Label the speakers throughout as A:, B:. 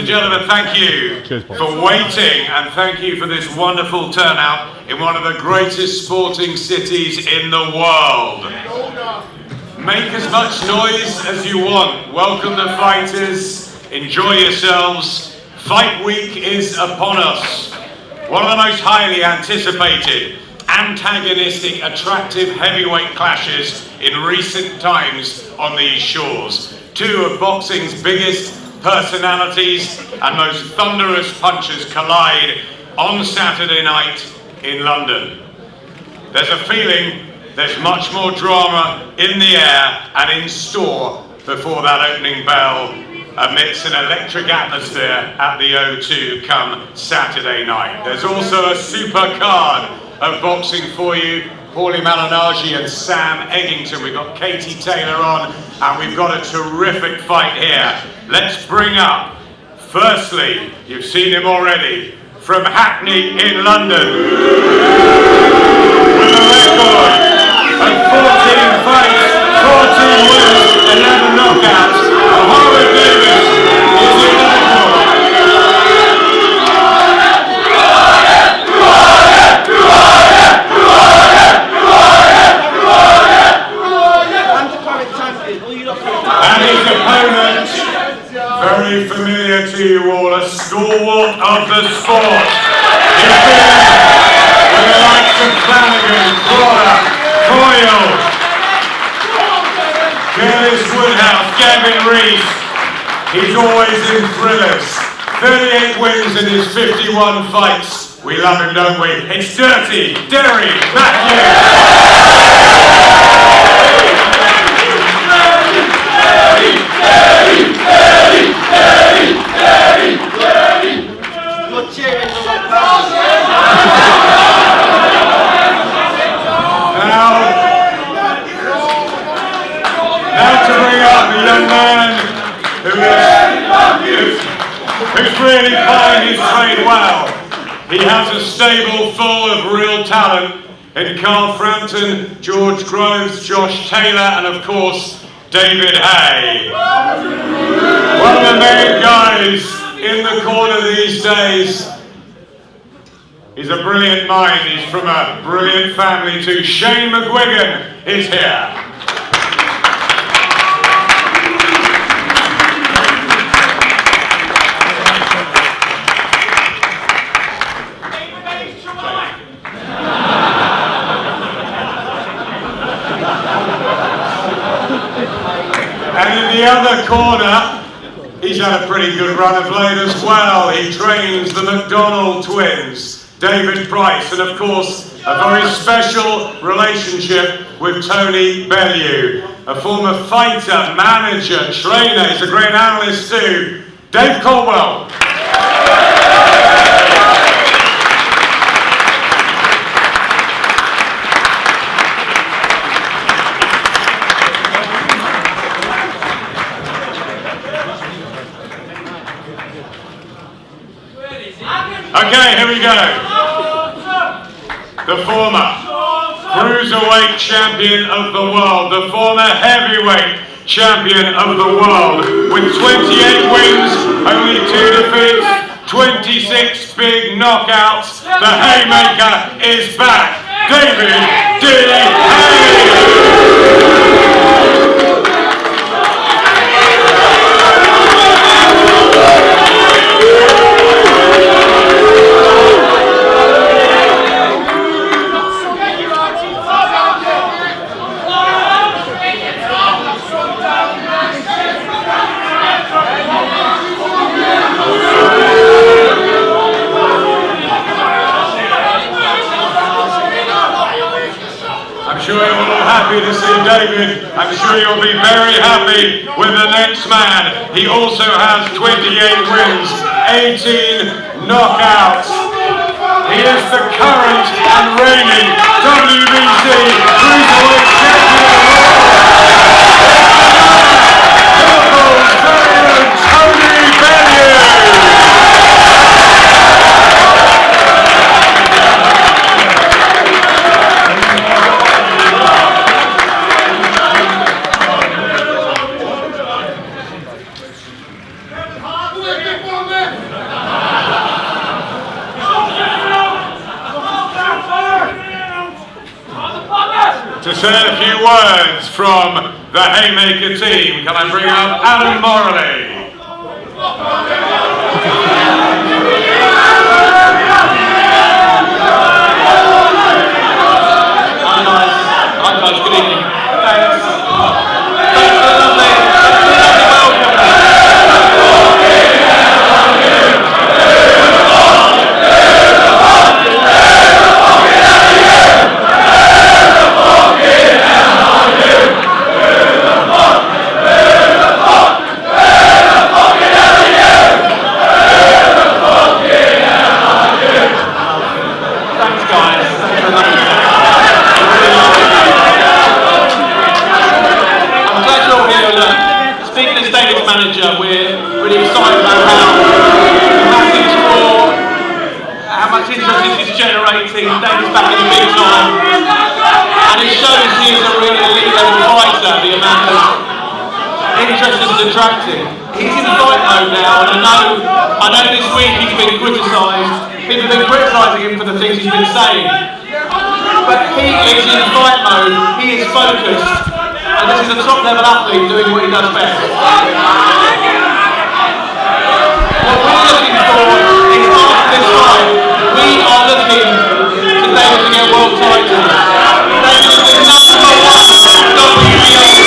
A: gentlemen, thank you for waiting, and thank you for this wonderful turnout in one of the greatest sporting cities in the world. Make as much noise as you want. Welcome the fighters. Enjoy yourselves. Fight week is upon us. One of the most highly anticipated, antagonistic, attractive heavyweight clashes in recent times on these shores. Two of boxing's biggest personalities and most thunderous punches collide on Saturday night in London. There's a feeling there's much more drama in the air and in store before that opening bell amidst an electric atmosphere at the O2 come Saturday night. There's also a super card of boxing for you. Paulie Malignaggi and Sam Eggington. We've got Katie Taylor on, and we've got a terrific fight here. Let's bring up, firstly, you've seen him already, from Hackney in London, with a record of 14 fights, 14 wins, 11 knockouts. Haye Davies is in Liverpool. And his opponent, very familiar to you all, a stalwart of the sport. He's been with the likes of Flanagan, Crawler, Coyle, Curtis Woodhouse, Gavin Rees. He's always in thrillers. 38 wins in his 51 fights. We love him, don't we? It's Dirty Davies Mathews. Now to bring up the young man who's really playing his trade well. He has a stable full of real talent in Carl Frampton, George Groves, Josh Taylor, and of course David Haye. One of the main guys in the corner these days. He's a brilliant mind. He's from a brilliant family too. Shane McGuigan is here. And in the other corner, he's had a pretty good run of late as well. He trains the McDonald twins, David Price, and of course, a very special relationship with Tony Bellew, a former fighter, manager, trainer. He's a great analyst too, Dave Caldwell. Okay, here we go. The former cruiserweight champion of the world, the former heavyweight champion of the world, with 28 wins, only 2 defeats, 26 big knockouts. The Haymaker is back. David D. I'm sure you're all happy to see David. I'm sure you'll be very happy with the next man. He also has 28 wins, 18 knockouts. He is the current and reigning WBC Cruiserweight Champion of the world. Liverpool's Tony Bellew. from the Haymaker team. Can I bring up Adam Morley?
B: Hi guys, good evening. Thanks for the lovely Davies manager. We're really excited about how massive draw, how much interest this is generating. Davies back in the big time, and it shows he is a really elite level fighter. The amount of interest this is attracting. He's in fight mode now, and I know this week he's been criticised. People have been criticising him for the things he's been saying, but he is in fight mode. He is focused. And this is a top-level athlete doing what he does best. What we're looking for is after this fight, we are looking to Davies to get world titles. Davies is the #1 WBO.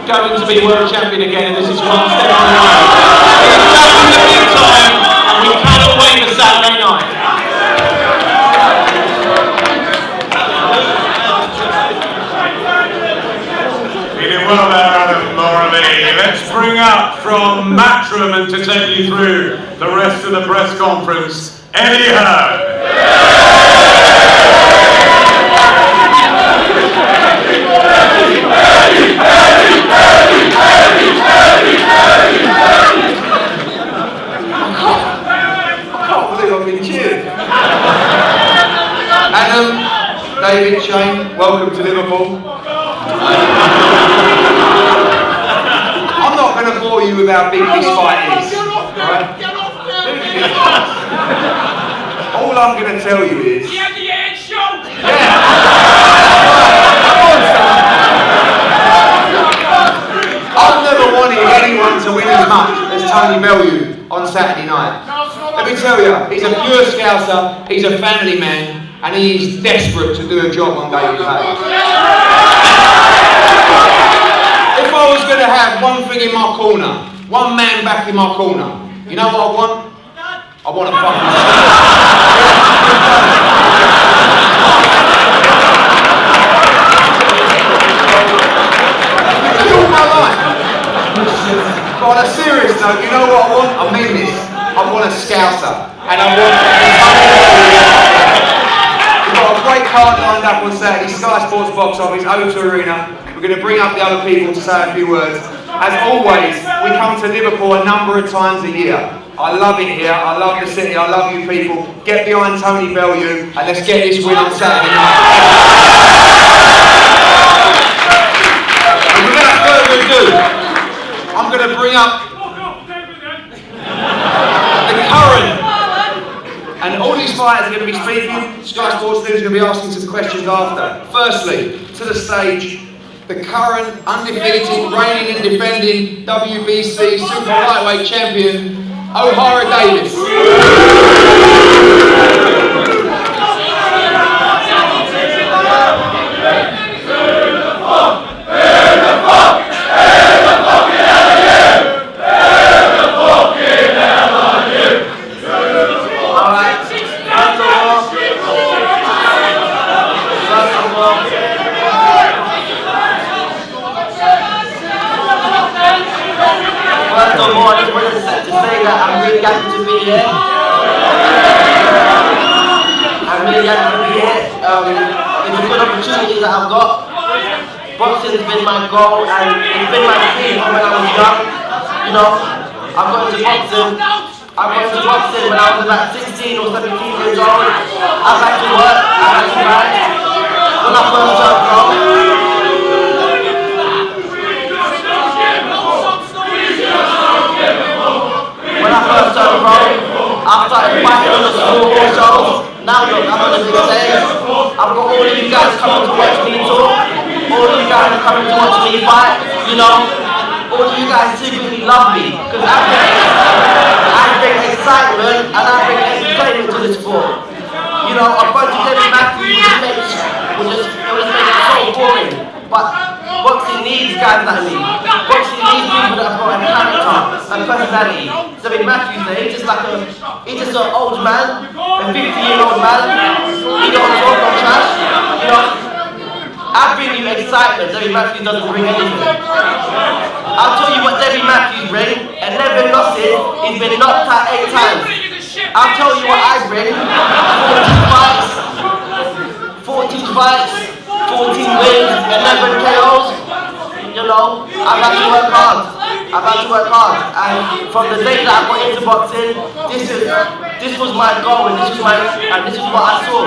B: Going to be world champion again, and this is one step on the way. He's back in the big time, and we cannot wait for Saturday night.
A: You did well there, Adam Morley. Let's bring up from Matchroom and to take you through the rest of the press conference, Eddie Hearn.
C: Adam, David, Shane, welcome to Liverpool. I'm not going to bore you with how big this fight is. Right? All I'm going to tell you is... I've never wanted anyone to win as much as Tony Bellew on Saturday night. Let me tell you, he's a pure scouser, he's a family man, and he's desperate to do a job on Davies Mathews. If I was going to have one thing in my corner, one man back in my corner, you know what I want? I want a fucking it's all my life. But on a serious note, you know what I want? I mean this. I want a scouser. And I want we've got a great card lined up on Saturday, Sky Sports box office, O2 Arena. We're going to bring up the other people to say a few words. As always, we come to Liverpool a number of times a year. I love it here, I love the city, I love you people. Get behind Tony Bellew and let's get this win on Saturday night. And without further ado, I'm going to bring up the current. And all these fighters are going to be speaking. Sky Sports News is going to be asking some questions after. Firstly, to the stage, the current undefeated, reigning and defending WBC Super Lightweight Champion, Davies.
D: First of all, I just wanted to say that I'm really happy to be here. I'm really happy to be here. It's a good opportunity that I've got. Boxing has been my goal and it's been my dream from when I was young. You know, I got into boxing when I was about 16 16 or 17 years old, I like to work, I like to ride. When I first turned pro, I started fighting on the small hall shows. Now look, I'm on the big stage. I've got all of you guys coming to watch me talk. All of you guys are coming to watch me fight. You know, all of you guys secretly love me because I bring excitement and I bring entertainment to the sport. You know, a bunch of Davies Mathews would just make it so boring. But boxing needs guys like me. Boxing needs people that have got a character and personality. Davies Mathews, he's just an old man, a 50-year-old man. He don't talk no trash. You know, I bring you excitement. Davies Mathews doesn't bring anything. I'll tell you what Davies Mathews brings. 11 losses. He's been knocked out 8 times. I'll tell you what I bring. 14 fights, 14 wins, 11 KOs. You know, I've had to work hard. And from the day that I got into boxing, this was my goal and this is what I saw.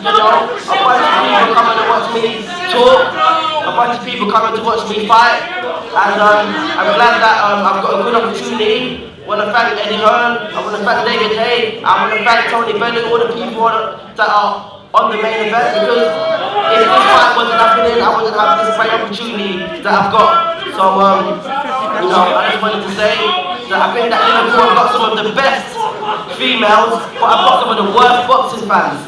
D: You know, a bunch of people coming to watch me talk, a bunch of people coming to watch me fight, and I'm glad that I've got a good opportunity. I want to thank Hearn, I want to thank Haye, I want to thank Bellew, all the people that are on the main event, because if this fight wasn't happening, I wouldn't have this great opportunity that I've got. So, you know, I just wanted to say that I think that Liverpool have got some of the best females, but I've got some of the worst boxing fans.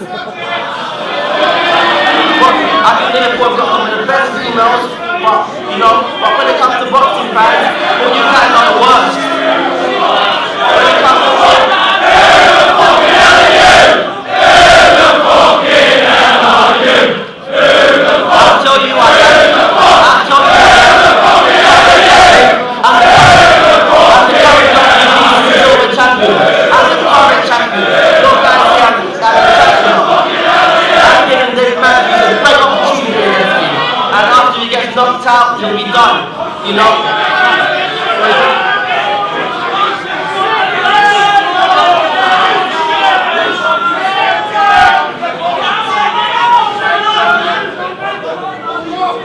D: I think Liverpool have got some of the best females, but you know, when it comes to boxing fans, all you guys are the worst. When it comes to I'll tell you what, knocked out, you'll be done, you know.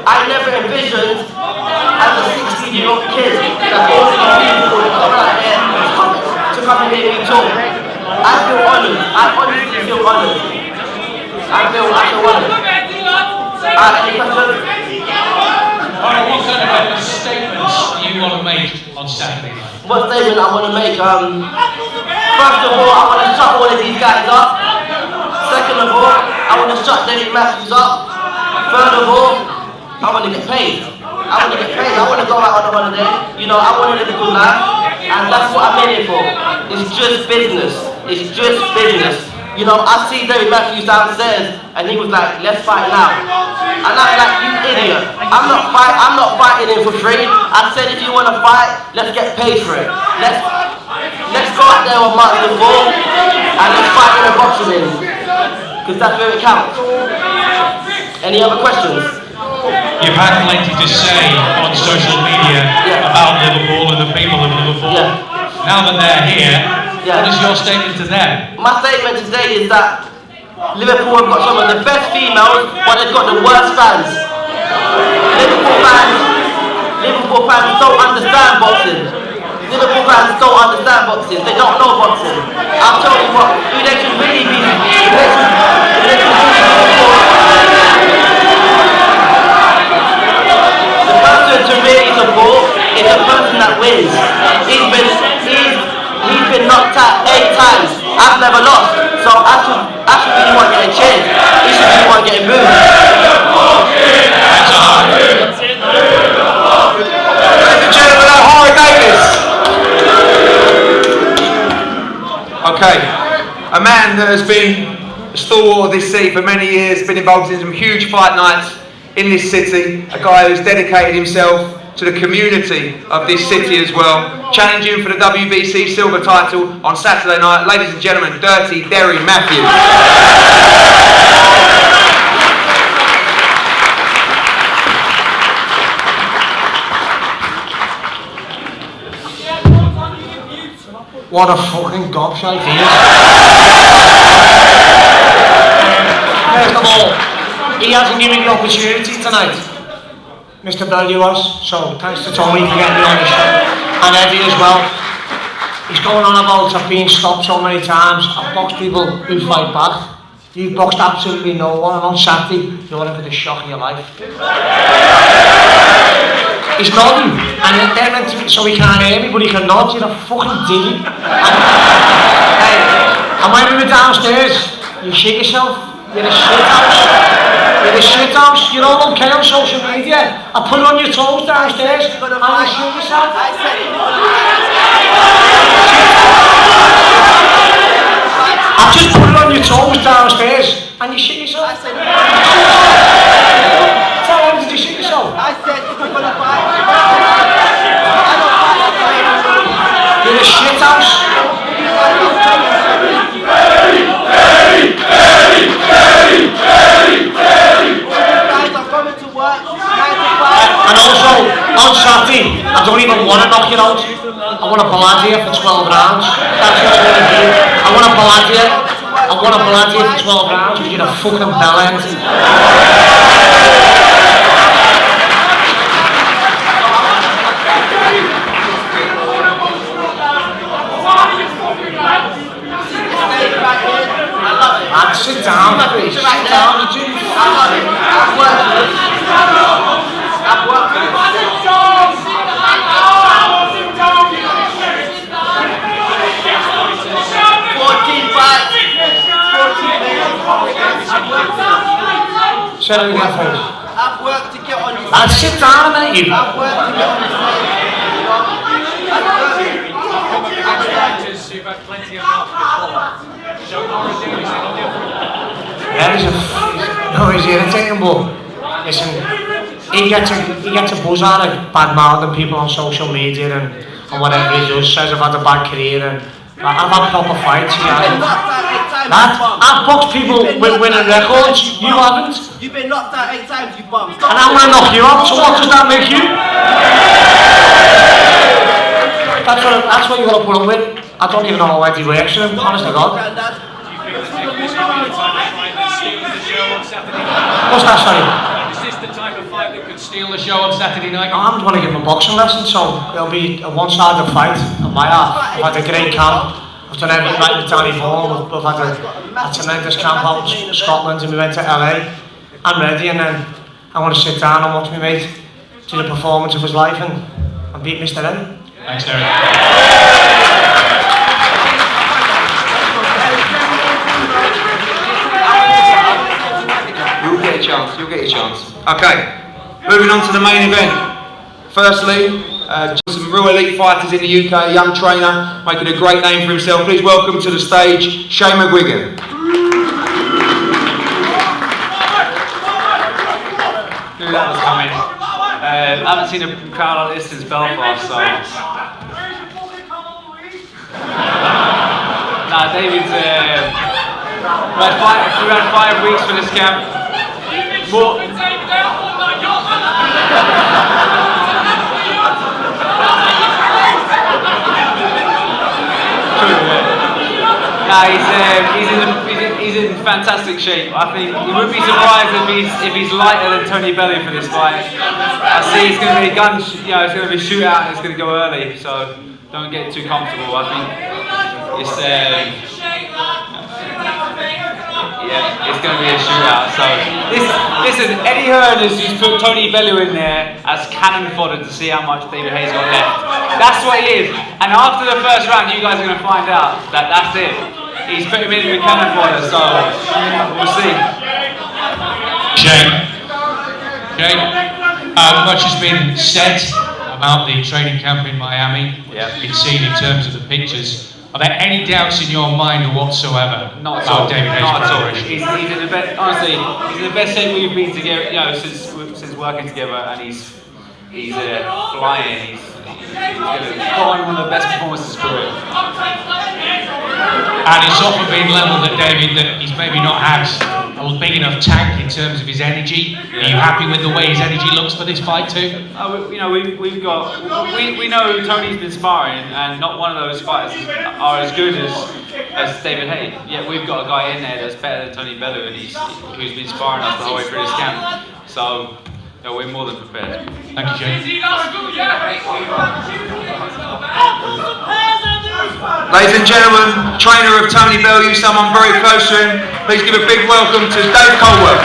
D: I never envisioned as a 16-year-old kid that all these people would come out here to come and hear me talk. I feel honoured. I honestly feel honoured. I feel honoured. Any questions?
B: What kind of statements do you want to make on Saturday night?
D: What statement I want to make? First of all, I want to shut all of these guys up. Second of all, I want to shut Davies Mathews up. Third of all, I want to get paid. I want to go out on a holiday. You know, I want to live a good life. And that's what I'm in it for. It's just business. You know, I see Davies Mathews downstairs and he was like, let's fight now. And I'm like, you idiot. I'm not fighting him for free. I said if you want to fight, let's get paid for it. Let's go out there on March the 4th and let's fight in a boxing ring. Because that's where it counts. Any other questions?
B: You've had plenty to say on social media about Liverpool and the people of Liverpool. Now that they're here, what is your statement to them?
D: My statement today is that Liverpool have got some of the best females, but they've got the worst fans. Liverpool fans don't understand boxing. They don't know boxing. I'll tell you what, who they should really be. The person to really support is the person that wins. He's been knocked out 8 times. I've never lost. So I should be the one getting cheered. He should be the one getting booed.
C: Ladies and gentlemen, Haye Davies. Okay, a man that has been a stalwart of this city for many years, been involved in some huge fight nights in this city, a guy who's dedicated himself to the community of this city as well, challenging for the WBC silver title on Saturday night. Ladies and gentlemen, Dirty Davies Mathews.
E: What a fucking gobshite he is. First of all, he hasn't given me the opportunity tonight. Mr. Bellew was, so thanks to Tony for getting me on the show. And Eddie as well. He's going on about I've been stopped so many times. I've boxed people who fight back. You've boxed absolutely no one, and on Saturday, you're in for the shock of your life. He's nodding, and they're meant to, so he can't hear me, but he can nod. You're a fucking divvy. And when we were downstairs, you shit yourself. You're a shit house. You're a shit house. You're all okay on social media. I put on your toes downstairs, and you shit yourself. I just put it on your toes downstairs, and you shit yourself. Tell him, did you shit yourself?
D: I said, if we're gonna fight,
E: You're a shit house.
D: guys are coming to work, 9 to 5.
E: And also, on Saturday, I don't even want to knock you out. I want to ballad you for 12 rounds. That's what I want to do. I want to ballad you. I want to ballad you for 12 rounds because you're a fucking bell end. Man, sit down, please. Sit down, you do.
D: I've worked for this. I've worked for this. 14 fights, 14 minutes.
E: Say that again, folks.
D: I've worked to get on this
E: Man, sit down a minute, you.
D: I've worked to get on this stage.
F: You've had plenty of mouth before. So
E: Yeah, he's irritating, but listen, he gets a buzz out of bad mouthing people on social media and whatever he does, says I've had a bad career and I've had proper fights, he hasn't. I've boxed people with winning records, you haven't.
D: You've been knocked out 8 times, you bum.
E: And I'm going to knock you out, so what does that make you? That's what you've got to put up with. I don't even know how he works with him, honest to God. What's that, sorry?
F: is this the type of fight that could steal the show on Saturday night?
E: I'm going to give him a boxing lesson, so it'll be a one-sided fight on my half. I've had a great camp. I've done everything right with Danny Vaughan. We've had a tremendous camp out in Scotland and we went to LA. I'm ready and then I want to sit down and watch my mate do the performance of his life and beat Mr. Eddie.
F: Thanks, Derek.
C: You'll get a chance, you'll get a chance. Okay, moving on to the main event. Firstly, some real elite fighters in the UK, a young trainer, making a great name for himself. Please welcome to the stage, Shane McGuigan.
G: Knew that was coming. I haven't seen a crowd like this since Belfast, so... Nah, David's... we had 5 weeks for this camp. More... Nah, he's in fantastic shape. I think you wouldn't be surprised if he's lighter than Tony Bellew for this fight. I see it's going to be a gun, it's going to be a shootout. And it's going to go early, so don't get too comfortable. I think it's it's going to be a shootout. So listen, Eddie Hearn has just put Tony Bellew in there as cannon fodder to see how much David Haye's got left. That's what he is. And after the first round, you guys are going to find out that that's it. He's put him in with cannon fodder, so we'll see.
F: Shane, much has been said about the training camp in Miami.
G: Yeah.
F: It's seen in terms of the pictures. Are there any doubts in your mind whatsoever?
G: Not at all.
F: David Haye's
G: Not at all.
F: preparation?
G: He's in the best. Honestly, he's in the best shape we've been together. Since working together, and he's flying. He's going to put on one of the best performances of his career.
F: And it's often been levelled at David that he's maybe not had a big enough tank in terms of his energy? Are you happy with the way his energy looks for this fight too?
G: You know, we know Tony's been sparring, and not one of those fighters are as good as David Haye. Yet we've got a guy in there that's better than Tony Bellew, and who's been sparring us the whole way through this camp. So, you know, we're more than prepared.
F: Thank you, Jay.
C: Ladies and gentlemen, trainer of Tony Bellew, someone very close to him. Please give a big welcome to Dave Colworth.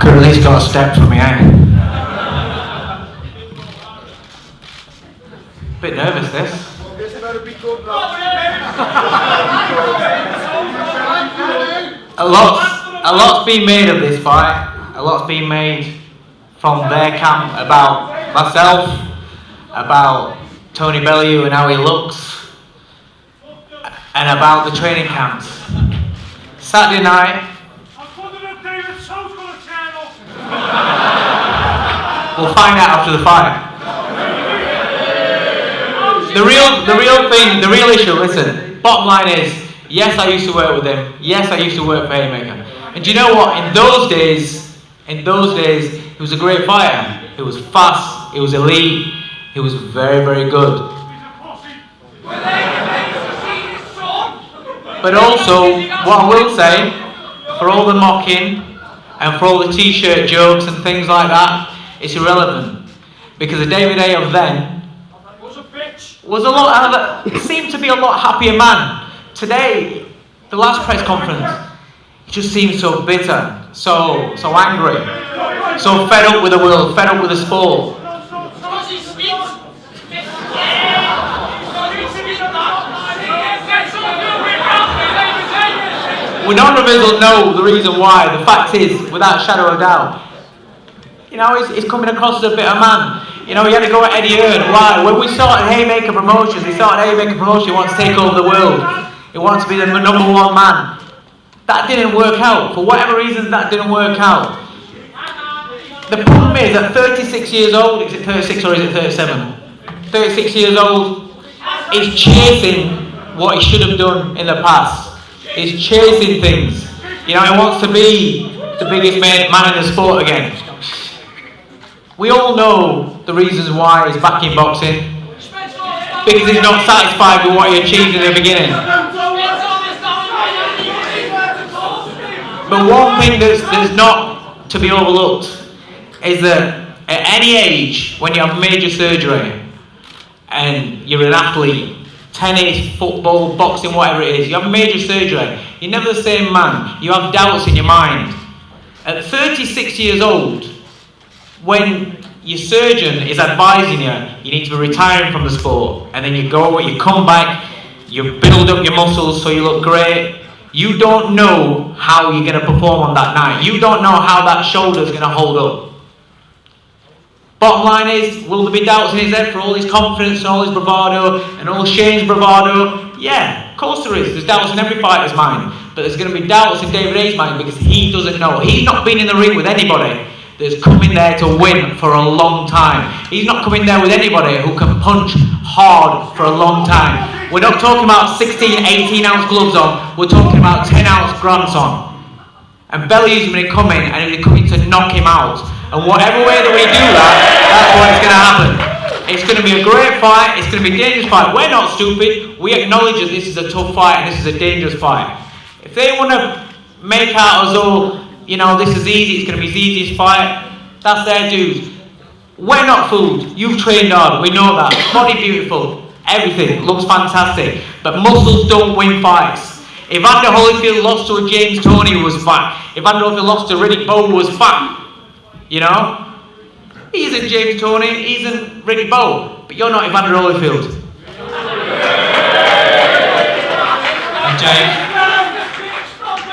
E: Could at least got a step from me, eh? Bit nervous, this. A lot's been made of this fight. A lot's been made from their camp about myself, about Tony Bellew and how he looks, and about the training camps. Saturday night, we'll find out after the fight. The real issue, listen, bottom line is, yes, I used to work with him. Yes, I used to work for Haymaker. And do you know what? In those days, he was a great fighter. He was fast, he was elite, he was very, very good. But also, what I will say, for all the mocking and for all the t-shirt jokes and things like that, it's irrelevant. Because the David Haye of then seemed to be a lot happier man. Today, the last press conference, he just seems so bitter, so angry, so fed up with the world, fed up with the sport. We none of us will know the reason why. The fact is, without a shadow of doubt, you know, he's coming across as a bitter man. You know, he had to go at Eddie Hearn. Why? When we started Haymaker Promotions, he wants to take over the world. He wants to be the number one man. That didn't work out. For whatever reason, that didn't work out. The problem is, at 36 years old, is it 36 or is it 37? 36 years old, he's chasing what he should have done in the past. He's chasing things. You know, he wants to be the biggest man in the sport again. We all know the reasons why he's back in boxing. Because he's not satisfied with what he achieved in the beginning. But one thing that's not to be overlooked is that at any age, when you have major surgery and you're an athlete, tennis, football, boxing, whatever it is, you have major surgery, you're never the same man. You have doubts in your mind. At 36 years old, when your surgeon is advising you need to be retiring from the sport, and then you come back, you build up your muscles so you look great, you don't know how you're going to perform on that night. You don't know how that shoulder's going to hold up. Bottom line is, will there be doubts in his head for all his confidence and all his bravado and all Shane's bravado? Yeah, of course there is. There's doubts in every fighter's mind. But there's going to be doubts in David Haye's mind because he doesn't know. He's not been in the ring with anybody that's coming there to win for a long time. He's not coming there with anybody who can punch hard for a long time. We're not talking about 16, 18 ounce gloves on. We're talking about 10 ounce grants on. And Bellew's going to come in and he's coming to knock him out. And whatever way that we do that, that's what's going to happen. It's going to be a great fight. It's going to be a dangerous fight. We're not stupid. We acknowledge that this is a tough fight and this is a dangerous fight. If they want to make out as though, you know, this is easy, it's going to be the easiest fight, that's their dues. We're not fooled. You've trained hard. We know that. Body beautiful. Everything looks fantastic. But muscles don't win fights. Evander Holyfield lost to a James Toney who was fat. Evander Holyfield lost to Riddick Bowe who was fat. You know? He isn't James Toney, he isn't Riddick Bowe. But you're not Evander Holyfield.
F: And Jay,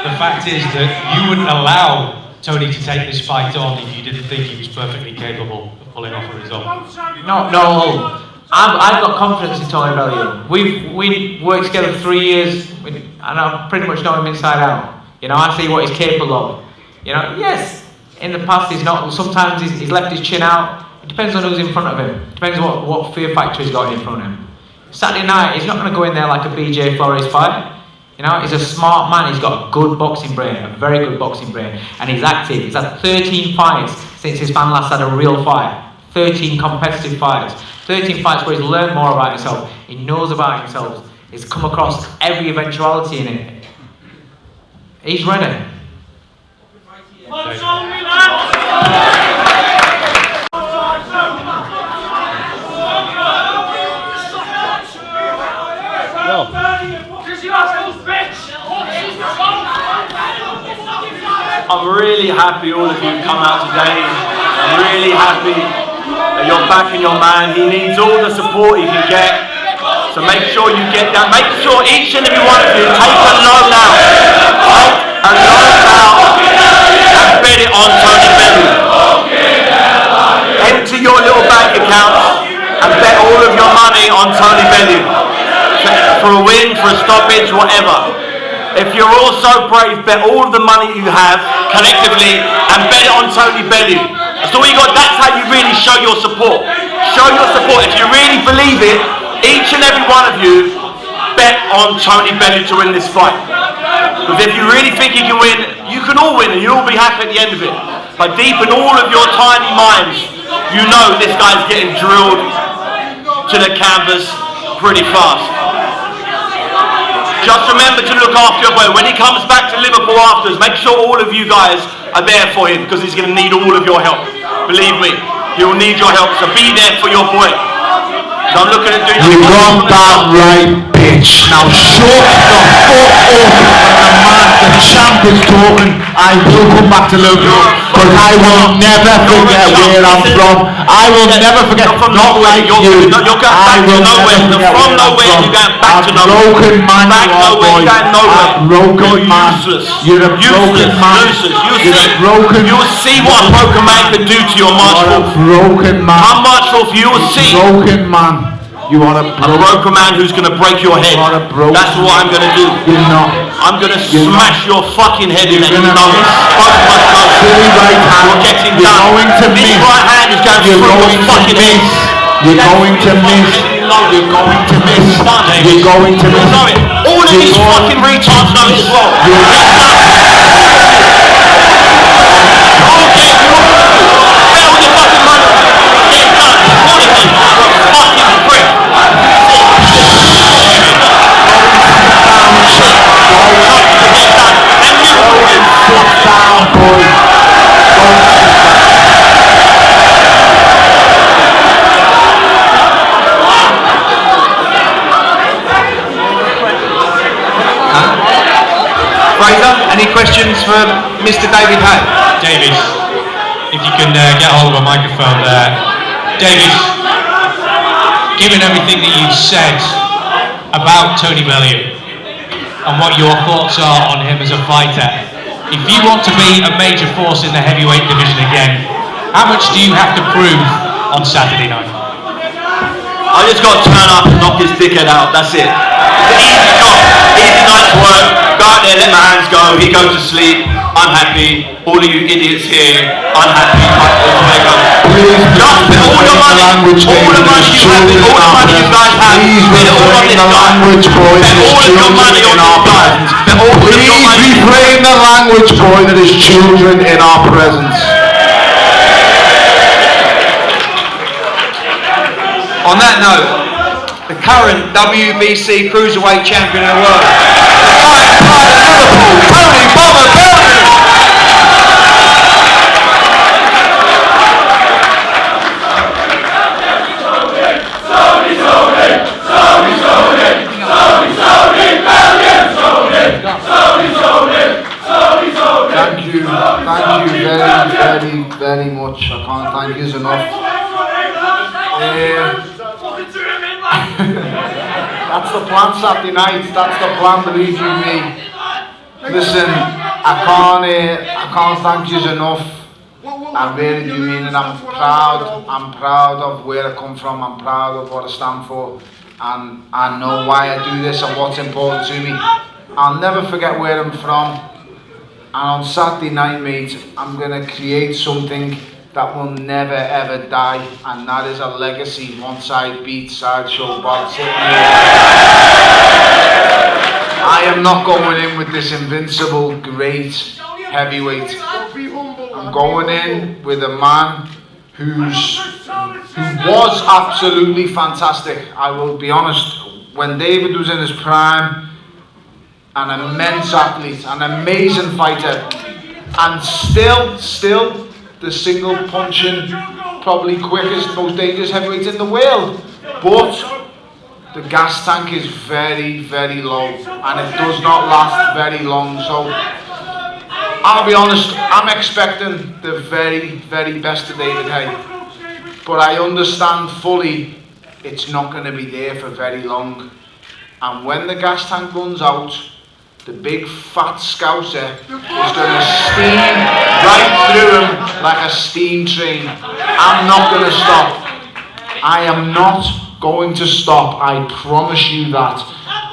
F: the fact is that you wouldn't allow Tony to take this fight on if you didn't think he was perfectly capable of pulling off a result.
E: No. I've got confidence in Tony Bellew. We worked together for 3 years, and I pretty much know him inside out. You know, I see what he's capable of. You know, yes, in the past he's not. Sometimes he's left his chin out.
H: It depends on who's in front of him. It depends what fear factor he's got in front of him. Saturday night, he's not going to go in there like a BJ Flores fight. You know, he's a smart man. He's got a good boxing brain, a very good boxing brain, and he's active. He's had 13 fights since his fan last had a real fight. 13 competitive fights. 13 fights where he's learned more about himself. He knows about himself. He's come across every eventuality in it. He's ready.
B: I'm really happy all of you come out today. I'm really happy that you're backing your man. He needs all the support he can get. So make sure you get that. Make sure each and every one of you take a loan out. Take a loan out and bet it on Tony Bellew. Enter your little bank accounts and bet all of your money on Tony Bellew. For a win, for a stoppage, whatever. If you're all so brave, bet all of the money you have collectively and bet it on Tony Bellew. That's all you got. That's how you really show your support. Show your support. If you really believe it, each and every one of you bet on Tony Bellew to win this fight. Because if you really think he can win, you can all win and you'll all be happy at the end of it. But deep in all of your tiny minds, you know this guy's getting drilled to the canvas pretty fast. Just remember to look after your boy. When he comes back to Liverpool afterwards, make sure all of you guys are there for him because he's going to need all of your help. Believe me, he'll need your help. So be there for your boy. So I'm looking at doing.
I: You got that right, bitch. Now shut the fuck up when the champ is talking. I will come back to Liverpool, but I will never forget where I'm from. I will never forget. Not like you. I will never forget where I'm from. A broken man, you are, boy. A broken man. You're a broken man. You're a broken man.
B: You'll see what a broken man can do to your marshal.
I: You're a broken man.
B: Come marshal, you will see.
I: Broken man. You are a
B: broken man who's going to break your head. That's what I'm going to do.
I: You're not.
B: I'm going to smash your fucking head in and you know it.
I: Silly right hand.
B: You're getting
I: You're
B: done.
I: going to
B: This
I: miss.
B: right hand is going
I: You're
B: through
I: going
B: your
I: to
B: fucking head.
I: miss. You're going to miss. You're going to miss. You're going to miss.
B: You know it. All of these fucking retards know it as well. Okay, bet all your fucking money. Get done. All of you. Fucking prick.
C: Fraser, any questions for Mr. David Haye?
F: Davies, if you can get hold of a microphone there. Davies, given everything that you've said about Tony Bellew and what your thoughts are on him as a fighter, if you want to be a major force in the heavyweight division again, how much do you have to prove on Saturday night?
B: I just got to turn up and knock his dickhead out, that's it. It's an easy job, easy night's work. Go out there, let my hands go, he goes to sleep, I'm happy. All of you idiots here, unhappy. Just put all the money, all the money you have, all the money you guys have, put it all on this guy. Put all of your money on our guys.
I: Please refrain the language, boy, that is children in our presence.
C: On that note, the current WBC Cruiserweight Champion of the world, the Iron Pride of Liverpool, Tony Bomber Bellew!
I: Thank you very much. I can't thank you enough. That's the plan Saturday night, that's the plan, believe you me. Listen, I can't thank you enough. I really do mean it. I'm proud of where I come from, I'm proud of what I stand for, and I know why I do this and what's important to me. I'll never forget where I'm from, and on Saturday night, mate, I'm going to create something
C: that will never ever die, and that is a legacy once I beat Sideshow Bob sitting here. I am not going in with this invincible great heavyweight. I'm going in with a man who was absolutely fantastic. I will be honest, when David was in his prime, an immense athlete, an amazing fighter, and still the single punching, probably quickest, most dangerous heavyweight in the world. But the gas tank is very, very low, and it does not last very long. So I'll be honest, I'm expecting the very, very best of David Haye, but I understand fully it's not going to be there for very long. And when the gas tank runs out, the big fat scouser is going to steam right through him like a steam train. I'm not going to stop. I am not going to stop. I promise you that.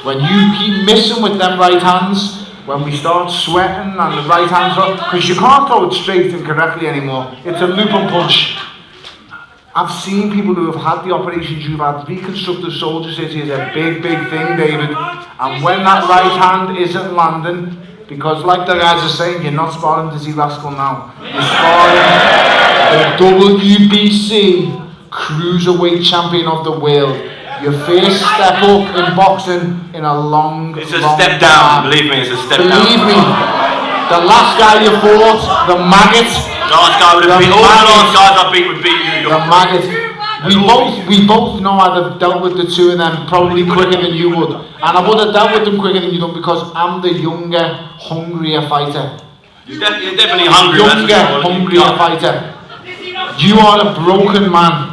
C: When you keep missing with them right hands, when we start sweating and the right hands up, because you can't throw it straight and correctly anymore. It's a loop and punch. I've seen people who have had the operations you've had. Reconstructive shoulder surgery is a big, big thing, David. And when that right hand isn't landing, because like the guys are saying, you're not sparring to see Rascal now. You're sparring the WBC Cruiserweight Champion of the world. Your first step up in boxing in a long,
B: It's a
C: long
B: step
C: time.
B: down, believe me, it's a step down.
C: Believe me, the last guy you fought, the maggot.
B: Last guy would have beat, all the last guys I beat would beat you.
C: The maggot. We both know I'd have dealt with the two of them probably quicker than you would. And I would have dealt with them quicker than you done because I'm the younger, hungrier fighter.
B: You're definitely hungry.
C: Younger, hungrier fighter. You are a broken man.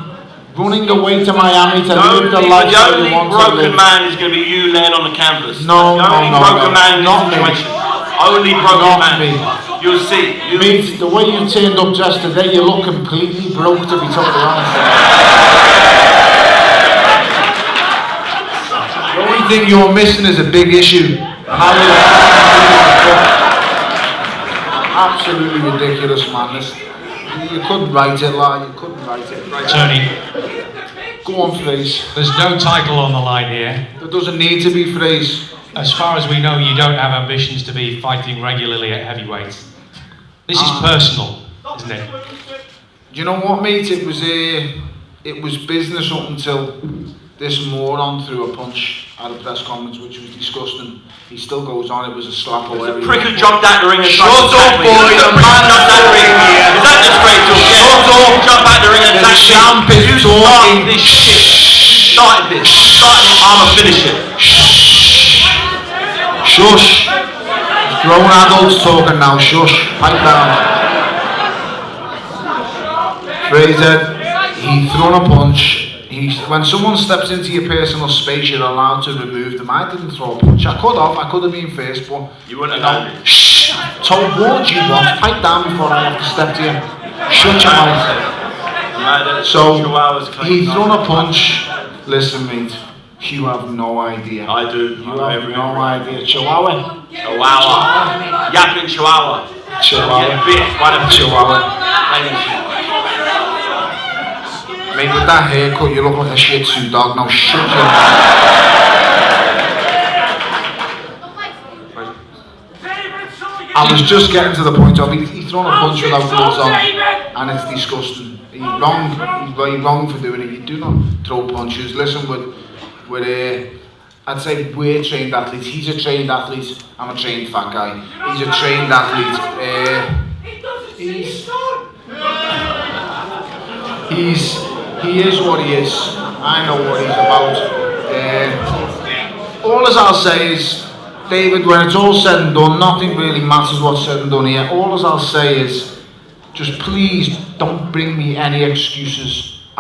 C: Running away to Miami to live the lifestyle you want to live.
B: The only broken man is going to be you laying on the canvas.
C: No,
B: the only broken man in
C: not
B: this
C: me.
B: situation. Only broken
C: Not
B: man.
C: me.
B: You'll see.
C: Mate, the way you turned up just today, you look completely broke, to be totally honest. The only thing you're missing is a big issue. Absolutely ridiculous, man. You couldn't write it, like, you couldn't write it.
F: Tony,
C: Go on, Fraze.
F: there's no title on the line here.
C: There doesn't need to be, Fraze.
F: As far as we know, you don't have ambitions to be fighting regularly at heavyweight. This is personal, isn't it?
C: Do you know what, mate? It was business up until this moron threw a punch at a press conference, which was disgusting. He still goes on, it was a slap or whatever.
B: Prick who jumped out the ring and
C: Shut
B: tried to
C: up,
B: attack me.
C: boy,
B: The
C: the
B: prick
C: man
B: jumped out the ring. Is that disgraceful?
C: Shut up.
B: Jump out the ring and
C: The
B: attack
C: champ
B: me.
C: is
B: You
C: talking.
B: started this shit. Started this. I'ma finish it.
C: Shush. Grown adults talking now, shush. Pipe down. Fraser, he thrown a punch. When someone steps into your personal space, you're allowed to remove them. I didn't throw a punch. I could have been first, but
B: You wouldn't have done it.
C: shh. Told warned you once. Pipe down before I have to step to you. Shut your mouth. So he thrown a punch. Listen, mate. You have no idea.
B: I do.
C: You have no idea. Chihuahua.
B: Chihuahua. Yapping Chihuahua.
C: Chihuahua.
B: Get bit by the
C: Chihuahua. Mate, with that haircut, you look like a Shih Tzu dog. Now shut your mouth. I was just getting to the point of he's thrown a punch without gloves on, and it's disgusting. He's wrong for doing it. You do not throw punches. Listen, I'd say we're trained athletes. He's a trained athlete. I'm a trained fat guy. He's a trained athlete. He is what he is. I know what he's about. All as I'll say is, David, when it's all said and done, nothing really matters what's said and done here. All as I'll say is, just please don't bring me any excuses.